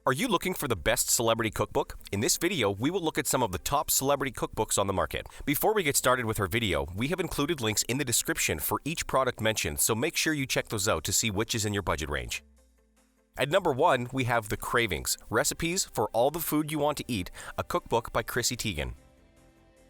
Are you looking for the best celebrity cookbook? In this video, we will look at some of the top celebrity cookbooks on the market. Before we get started with our video, we have included links in the description for each product mentioned, so make sure you check those out to see which is in your budget range. At number 1, we have the Cravings, Recipes for All the Food You Want to Eat, a cookbook by Chrissy Teigen.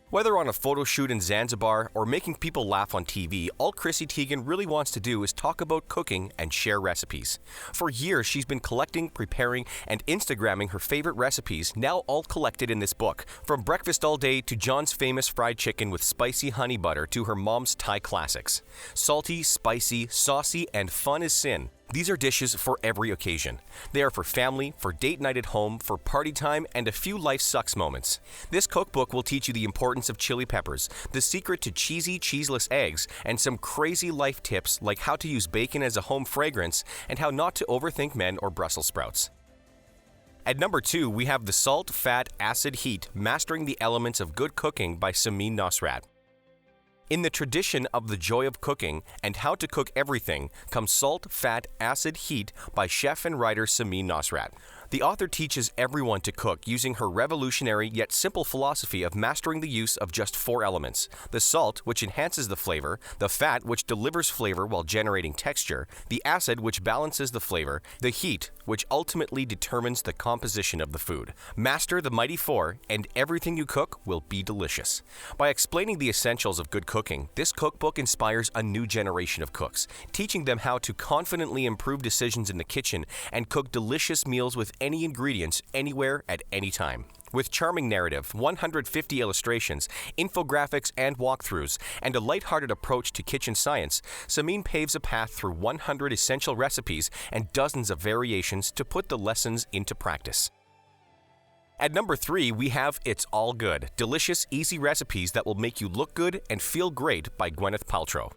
Whether on a photo shoot in Zanzibar or making people laugh on TV, all Chrissy Teigen really wants to do is talk about cooking and share recipes. For years, she's been collecting, preparing, and Instagramming her favorite recipes, now all collected in this book. From breakfast all day to John's famous fried chicken with spicy honey butter to her mom's Thai classics. Salty, spicy, saucy, and fun as sin. These are dishes for every occasion. They are for family, for date night at home, for party time, and a few life sucks moments. This cookbook will teach you the importance of chili peppers, the secret to cheesy, cheeseless eggs, and some crazy life tips like how to use bacon as a home fragrance and how not to overthink men or Brussels sprouts. At number 2, we have the Salt, Fat, Acid, Heat, Mastering the Elements of Good Cooking by Samin Nosrat. In the tradition of the joy of cooking and how to cook everything comes Salt, Fat, Acid, Heat by chef and writer Samin Nosrat. The author teaches everyone to cook using her revolutionary yet simple philosophy of mastering the use of just 4 elements: the salt, which enhances the flavor, the fat, which delivers flavor while generating texture, the acid, which balances the flavor, the heat, which ultimately determines the composition of the food. Master the mighty 4, and everything you cook will be delicious. By explaining the essentials of good cooking, this cookbook inspires a new generation of cooks, teaching them how to confidently improve decisions in the kitchen and cook delicious meals with any ingredients, anywhere, at any time. With charming narrative, 150 illustrations, infographics and walkthroughs, and a lighthearted approach to kitchen science, Samin paves a path through 100 essential recipes and dozens of variations to put the lessons into practice. At number 3, we have It's All Good, delicious, easy recipes that will make you look good and feel great by Gwyneth Paltrow.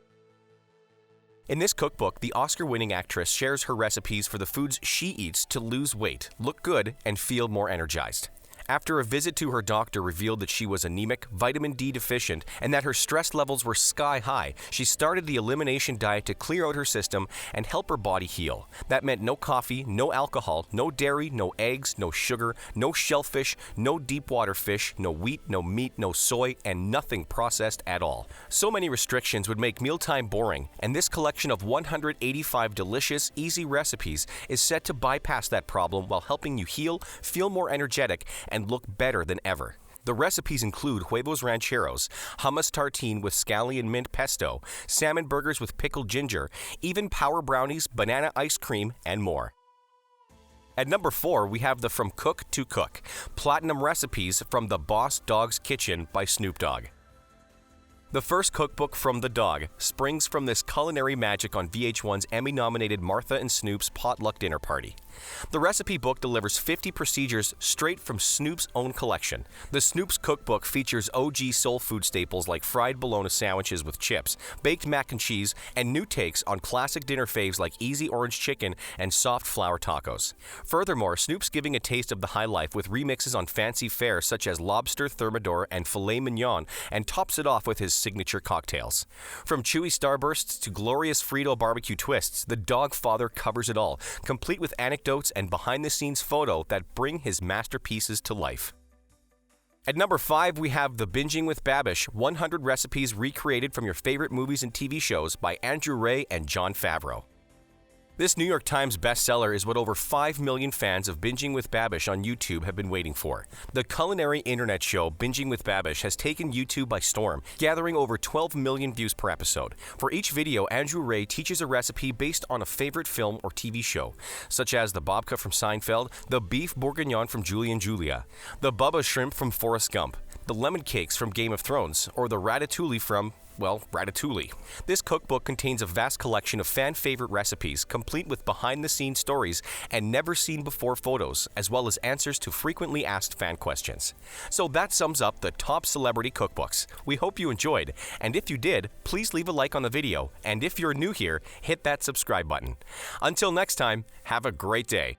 In this cookbook, the Oscar-winning actress shares her recipes for the foods she eats to lose weight, look good, and feel more energized. After a visit to her doctor revealed that she was anemic, vitamin D deficient, and that her stress levels were sky high, she started the elimination diet to clear out her system and help her body heal. That meant no coffee, no alcohol, no dairy, no eggs, no sugar, no shellfish, no deep water fish, no wheat, no meat, no soy, and nothing processed at all. So many restrictions would make mealtime boring, and this collection of 185 delicious, easy recipes is set to bypass that problem while helping you heal, feel more energetic, and look better than ever. The recipes include huevos rancheros, hummus tartine with scallion mint pesto, salmon burgers with pickled ginger, even power brownies, banana ice cream, and more. At number 4, we have the From Cook to Cook, Platinum Recipes from the Boss Dogg's Kitchen by Snoop Dogg. The first cookbook from the Dogg springs from this culinary magic on VH1's Emmy-nominated Martha and Snoop's Potluck Dinner Party. The recipe book delivers 50 procedures straight from Snoop's own collection. The Snoop's cookbook features OG soul food staples like fried bologna sandwiches with chips, baked mac and cheese, and new takes on classic dinner faves like easy orange chicken and soft flour tacos. Furthermore, Snoop's giving a taste of the high life with remixes on fancy fare such as lobster thermidor and filet mignon, and tops it off with his signature cocktails. From chewy starbursts to glorious Frito barbecue twists, the Dogg father covers it all, complete with anecdotes and behind-the-scenes photo that bring his masterpieces to life. At number 5, we have The Binging with Babish, 100 recipes recreated from your favorite movies and TV shows by Andrew Ray and Jon Favreau. This New York Times bestseller is what over 5 million fans of Binging with Babish on YouTube have been waiting for. The culinary internet show Binging with Babish has taken YouTube by storm, gathering over 12 million views per episode. For each video, Andrew Ray teaches a recipe based on a favorite film or TV show, such as the babka from Seinfeld, the beef bourguignon from Julie and Julia, the Bubba shrimp from Forrest Gump, the lemon cakes from Game of Thrones, or the ratatouille from Ratatouille. This cookbook contains a vast collection of fan-favorite recipes, complete with behind-the-scenes stories and never-seen-before photos, as well as answers to frequently asked fan questions. So that sums up the top celebrity cookbooks. We hope you enjoyed, and if you did, please leave a like on the video, and if you're new here, hit that subscribe button. Until next time, have a great day.